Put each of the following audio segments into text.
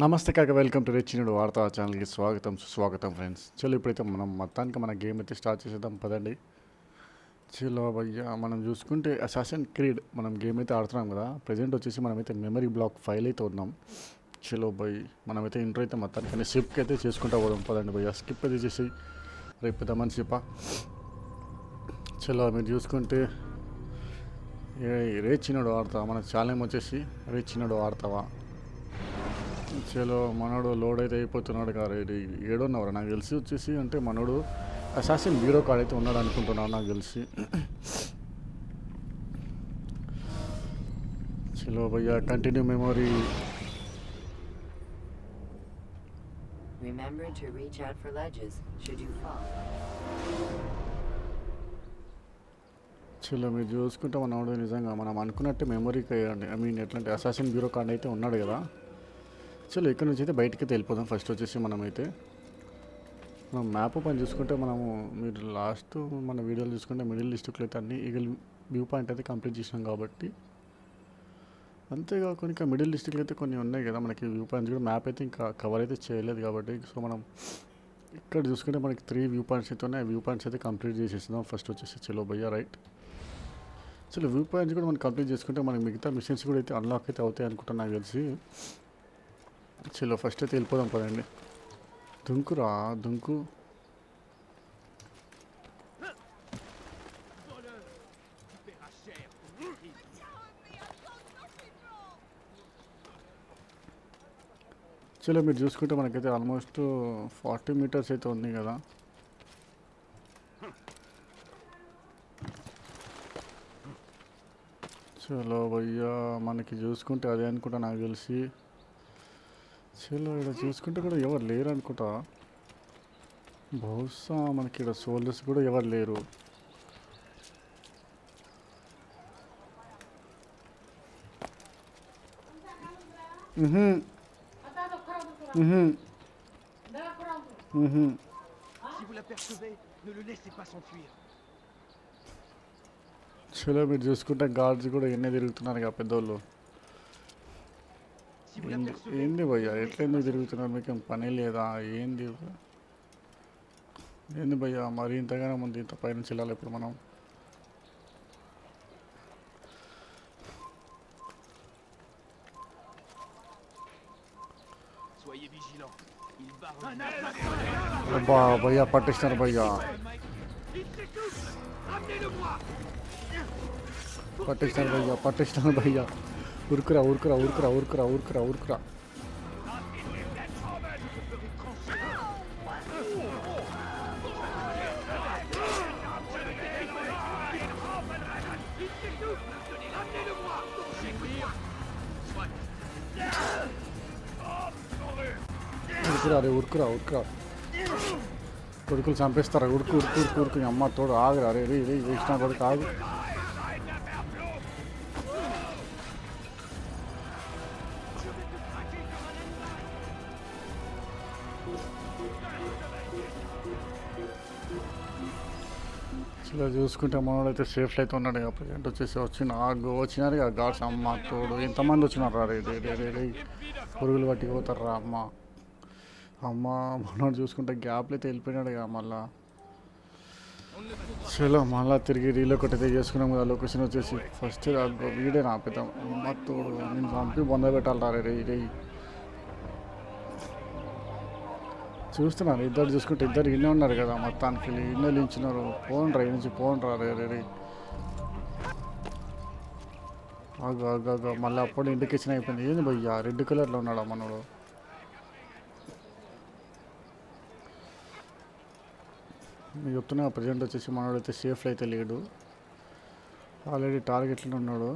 నమస్తే కాక welcome to రెచ్చినడు వార్తా ఛానల్కి స్వాగతం సుస్వాగతం ఫ్రెండ్స్. చలో ఇప్పుడైతే మనం మొత్తానికి మన గేమ్ అయితే స్టార్ట్ చేసేద్దాం పదండి. చలో భయ్యా, మనం చూసుకుంటే అసాసిన్ క్రీడ్ మనం గేమ్ అయితే ఆడుతున్నాం కదా. ప్రజెంట్ వచ్చేసి మనమైతే మెమరీ బ్లాక్ ఫైల్ అయితే ఉన్నాం. చలో భయ్, మనమైతే ఇంట్రో అయితే మొత్తానికి స్కిప్ అయితే చేసుకుంటా పోదాం పదండి భయ్యా. స్కిప్ అయితే చేసి రేపు పెద్దామని చెప్పా. చలో మీరు చూసుకుంటే రేచినడు ఆడతావా, మన ఛానల్ వచ్చేసి రేచినడు ఆడతావా. చలో మనోడు లోడ్ అయితే అయిపోతున్నాడు కాదు. ఏడున్నవరా నాకు తెలిసి వచ్చేసి అంటే మనోడు అసాసిన్ బ్యూరో కార్డ్ అయితే ఉన్నాడు అనుకుంటున్నాను నాకు తెలిసి. చలో భయ్యా, continue memory. Remember to reach out for ledges should you fall. చలో మీరు చూసుకుంటే మనోడు నిజంగా మనం అనుకున్నట్టు మెమరీకి ఎట్లాంటి అసాసిన్ బ్యూరో కార్డ్ అయితే ఉన్నాడు కదా. చలో ఇక్కడ నుంచి అయితే బయటికి అయితే వెళ్ళిపోదాం. ఫస్ట్ వచ్చేసి మనమైతే మనం మ్యాప్ పని చూసుకుంటే మనము మీరు లాస్ట్ మన వీడియోలు చూసుకుంటే మిడిల్ డిస్ట్రిక్ట్లో అయితే అన్ని ఈగల్ వ్యూ పాయింట్ అయితే కంప్లీట్ చేసినాం కాబట్టి, అంతేకాకుండా ఇంకా మిడిల్ డిస్ట్రిక్ట్లో అయితే కొన్ని ఉన్నాయి కదా మనకి వ్యూ పాయింట్స్ కూడా. మ్యాప్ అయితే ఇంకా కవర్ అయితే చేయలేదు కాబట్టి, సో మనం ఇక్కడ చూసుకుంటే మనకి 3 వ్యూ పాయింట్స్ అయితే ఉన్నాయి. ఆ వ్యూ పాయింట్స్ అయితే కంప్లీట్ చేసేస్తున్నాం. ఫస్ట్ వచ్చేసి చలో భయ్యా రైట్. చలో వ్యూ పాయింట్స్ కూడా మనం కంప్లీట్ చేసుకుంటే మనకి మిగతా మిషన్స్ కూడా అయితే అన్లాక్ అయితే అవుతాయి అనుకుంటాను నాకు తెలిసి. చలో ఫస్ట్ అయితే వెళ్ళిపోదాం పదండి. దుంకురా దుంకు. చలో మీరు చూసుకుంటే మనకైతే ఆల్మోస్ట్ 40 మీటర్స్ అయితే ఉంది కదా. చలో భయ్యా, మనకి చూసుకుంటే అదే అనుకుంటా నాకు తెలిసి. చలో ఇక్కడ చూసుకుంటే కూడా ఎవరు లేరు అనుకుంటా. బహుశా మనకి ఇక్కడ సోల్జర్స్ కూడా ఎవరు లేరు. చలో మీరు చూసుకుంటే గార్డ్స్ కూడా ఎన్ని తిరుగుతున్నారు కదా పెద్దోళ్ళు. ఏంది భయ్యా, ఎట్లా ఎందుకు తిరుగుతున్నారు, మీకేం పని లేదా ఏంది ఏంది భయ్యా, మరి ఇంతగానే ముందు ఇంత పైన చెల్లాలి ఇప్పుడు మనం. అబ్బా భయ్యా పట్టిస్తున్నారు భయ్యా, పట్టిస్తున్నారు భయ్యా. ఉరుకురా ఉరుకురా ఉరుకురా ఉరుకురా ఉరుకురా ఉరుకురా. ఉరుకురా రే ఉరుకురా ఉరుకురా. కొడుకులు చంపేస్తారా. ఉరుకు ఉరుకు ఉరుకు ఉరుకు. అమ్మ తోడు ఆగురా రే రే రే వేసిన కొడుకు ఆగు. ఇలా చూసుకుంటే మనోడైతే సేఫ్లో అయితే ఉన్నాడు కదా. ప్రజెంట్ వచ్చేసి వచ్చినారు కదా గాడ్స్. అమ్మ తోడు ఎంతమంది వచ్చినారు రా. రే పురుగులు పట్టిపోతారు రా అమ్మ. మనోడు చూసుకుంటే గ్యాప్లో అయితే వెళ్ళిపోయినాడు కదా మళ్ళా. చలో మళ్ళీ తిరిగి రీలోకట్ అయితే చేసుకున్నాం కదా. లొకేషన్ వచ్చేసి ఫస్ట్ వీడే నా పెద్ద అమ్మ తోడు. నేను పంపి బొంద పెట్టాలరా రే. చూస్తున్నారు ఇద్దరు చూసుకుంటే ఇద్దరు ఇన్నే ఉన్నారు కదా మొత్తానికి. ఇన్నే లించినారు. పోన్రా ఈ నుంచి పోన్రా రే. ఆగు మళ్ళీ అప్పుడు ఇండికేషన్ అయిపోయింది. ఏంది భయ్యా రెడ్ కలర్లో ఉన్నాడా మనోడు. నేను చెప్తున్నా ప్రజెంట్ వచ్చేసి మనోడు అయితే సేఫ్లో అయితే లేడు. ఆల్రెడీ టార్గెట్లో ఉన్నాడు.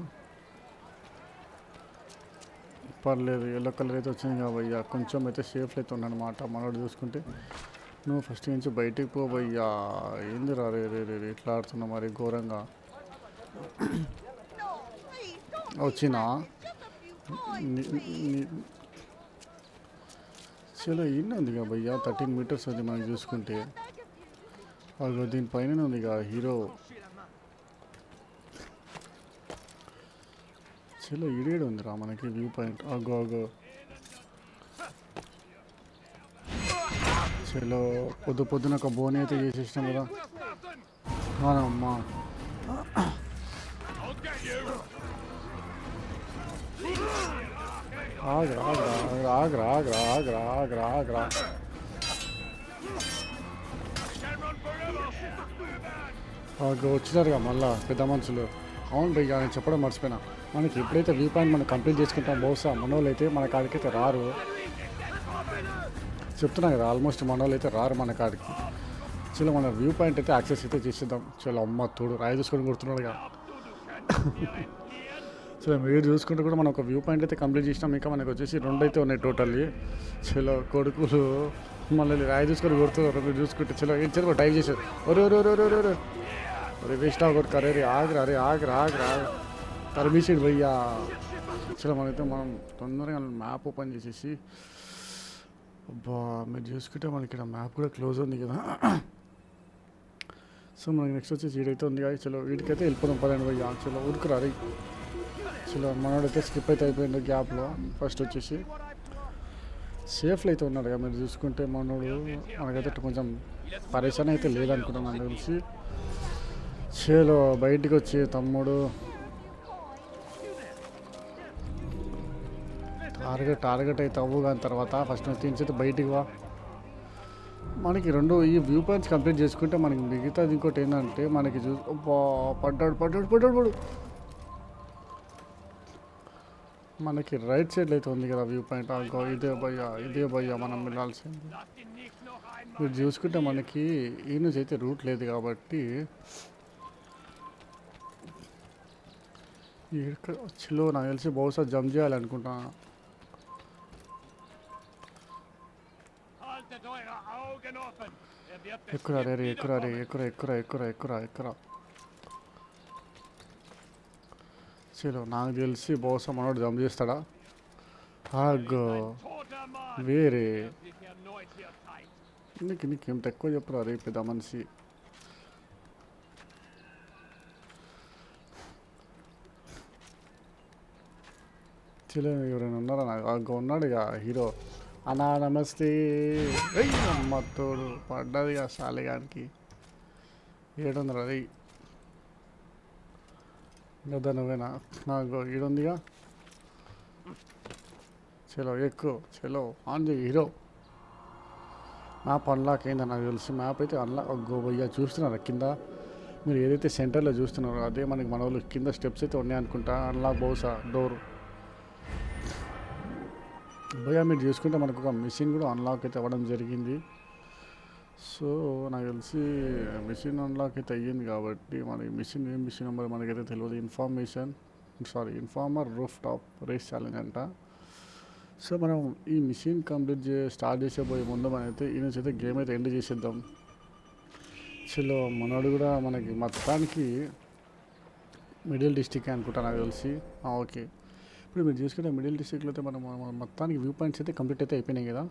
పర్లేదు ఎల్లో కలర్ అయితే వచ్చింది కాబయ్యా, కొంచెం అయితే సేఫ్ అయితే ఉన్నాడనమాట. మనోడు చూసుకుంటే నువ్వు ఫస్ట్ నుంచి బయటికి పోబయ్యా. ఏంది రా రే ఇట్లా ఆడుతున్నావు మరి ఘోరంగా. వచ్చినా చలో ఇన్ని ఉంది కదా భయ్యా. 13 మీటర్స్ ఉంది మనం చూసుకుంటే. దీనిపైన ఉంది ఇక హీరో. చలో ఇడేడు ఉందిరా మనకి వ్యూ పాయింట్. అగో చలో పొద్దు పొద్దున ఒక బోని అయితే చేసేసినాం కదా. అమ్మా ఆగ్రా ఆగ్రా ఆగ్రా ఆగ్రా ఆగ్రా ఆగ్రా ఆగ్రా. వచ్చినారుగా మళ్ళా పెద్ద మనుషులు. అవును భయ్యా, నేను చెప్పడం మర్చిపోయినా. మనకి ఎప్పుడైతే వ్యూ పాయింట్ మనం కంప్లీట్ చేసుకుంటాం బహుశా మనోళ్ళు అయితే మన కాడికైతే రారు. చెప్తున్నా కదా, ఆల్మోస్ట్ మనోళ్ళు అయితే రారు మన కాడికి. చలో మన వ్యూ పాయింట్ అయితే యాక్సెస్ అయితే చేసేద్దాం. చలో అమ్మ తోడు రాయి చూసుకొని కొడుతున్నాడుగా. చలో మీరు చూసుకుంటే కూడా మనం ఒక వ్యూ పాయింట్ అయితే కంప్లీట్ చేసినాం. ఇంకా మనకు వచ్చేసి 2 అయితే ఉన్నాయి టోటల్లీ. చలో కొడుకులు మళ్ళీ రాయి చూసుకొని కొడుతున్నారు. మీరు చూసుకుంటే చలో ఏం చలో టైప్ చేశారు. ఒరే ఒరే ఒరే ఒరే ఒరే ఒరే వేస్ట్ కొడుకు. అరే ఆగ్రా అరే ఆగ్రా ఆగ్రా తరిమేసాడు భయ్యా. చలో మనమైతే మనం తొందరగా మ్యాప్ ఓపెన్ చేసేసి, అబ్బా మీరు చూసుకుంటే మనకి ఇక్కడ మ్యాప్ కూడా క్లోజ్ ఉంది కదా. సో మనకి నెక్స్ట్ వచ్చేసి వీడైతే ఉంది కదా. చలో వీడికైతే వెళ్ళిపోదాం పదండి భయ్యా. చలో ఉరుకురా రే. చలో మనోడైతే స్కిప్ అయితే అయిపోయింది గ్యాప్లో. ఫస్ట్ వచ్చేసి సేఫ్లో అయితే ఉన్నాడు కదా మీరు చూసుకుంటే. మనోడు మనకైతే కొంచెం పరేషాన్ అయితే లేదనుకుంటున్నాను నాకు తెలిసి. చలో బయటికి వచ్చి తమ్ముడు టార్గెట్ అయితే అవ్వు కానీ తర్వాత ఫస్ట్ నుంచి బయటికి వా. మనకి ఈ వ్యూ పాయింట్స్ కంప్లీట్ చేసుకుంటే మనకి మిగతాది ఇంకోటి ఏంటంటే మనకి పడ్డాడు మనకి రైట్ సైడ్లో అయితే ఉంది కదా వ్యూ పాయింట్. ఇదే భయ్యా మనం వెళ్ళాల్సింది. మీరు చూసుకుంటే మనకి ఈ నుంచి అయితే రూట్ లేదు కాబట్టి ఇక్కడ చలో నాకు తెలిసి బహుశా జంప్ చేయాలనుకుంటున్నాను. ఎక్కురా రే ఎక్కురా. చలో నాకు తెలిసి బహుశా మనోడు జంప్ చేస్తాడా. వేరే నీకేం తక్కువ చెప్పురా రే పెద్ద మనిషి. చలో ఎవరైనా ఉన్నారా? నాకు ఉన్నాడు ఇక హీరో. అన్నా నమస్తే. అమ్మ తోడు పడ్డది ఇక సాలిగానికి 700 అది కదా. నువ్వేనా? నాకు ఈడుందిగా. చలో ఎక్కువ చలో ఆన్ చేయి హీరో. మ్యాప్ అన్లాక్ అయిందా నాకు తెలిసి. మ్యాప్ అయితే అన్లాక్ భయ్యా చూస్తున్నారా కింద మీరు ఏదైతే సెంటర్లో చూస్తున్నారో అదే మనకి మన వాళ్ళు కింద స్టెప్స్ అయితే ఉన్నాయి అనుకుంటా. అన్లాక్ బహుశా డోర్ భయ్యా. మీరు చూసుకుంటే మనకు ఒక మిషన్ కూడా అన్లాక్ అయితే అవ్వడం జరిగింది. సో నాకు తెలిసి మిషన్ అన్లాక్ అయితే అయ్యింది కాబట్టి మనకి మిషన్ ఏం మిషన్ నెంబర్ మనకైతే తెలియదు. Informer rooftop race challenge అంట. సో మనం ఈ మిషన్ స్టార్ట్ చేసేపోయే ముందు మనమైతే ఈ నుంచి అయితే గేమ్ అయితే ఎండ్ చేసేద్దాం. చలో మనోడు కూడా మనకి మొత్తానికి మిడిల్ డిస్టిక్ అనుకుంటా నాకు తెలిసి. ఓకే, ఇప్పుడు మీరు చూసుకుంటే మిడిల్ డిస్ట్రిక్ట్లో అయితే మనం మొత్తానికి వ్యూ పాయింట్స్ అయితే కంప్లీట్ అయితే అయిపోయినాయి కదా.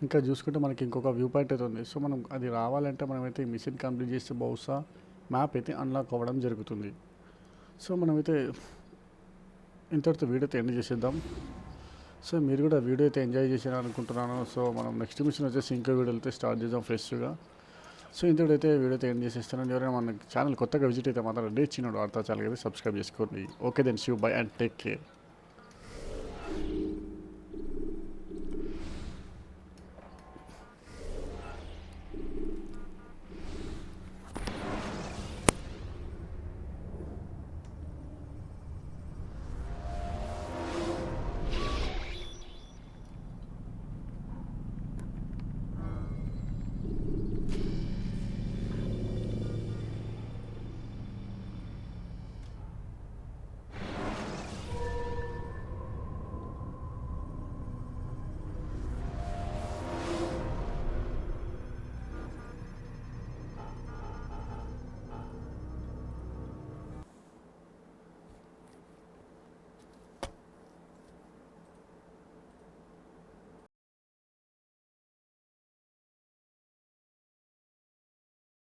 ఇంకా చూసుకుంటే మనకి ఇంకొక వ్యూ పాయింట్ అయితే ఉంది. సో మనం అది రావాలంటే మనమైతే ఈ మిషన్ కంప్లీట్ చేస్తే బహుశా మ్యాప్ అయితే అన్లాక్ అవ్వడం జరుగుతుంది. సో మనమైతే ఇంతటితో వీడియో అయితే ఎండ్ చేసేద్దాం. సో మీరు కూడా వీడియో అయితే ఎంజాయ్ చేసారు అనుకుంటున్నాను. సో మనం నెక్స్ట్ మిషన్ వచ్చేసి ఇంకో వీడియో అయితే స్టార్ట్ చేద్దాం ఫ్రెష్గా. సో ఇంతటితో వీడియో అయితే ఎండ్ చేసేస్తాను. ఎవరైనా మన ఛానల్ కొత్తగా విజిట్ అయితే మాత్రం చిన్నోడు వార్తా ఛానల్ అయితే సబ్స్క్రైబ్ చేసుకోండి. Okay then, see you bye and take care.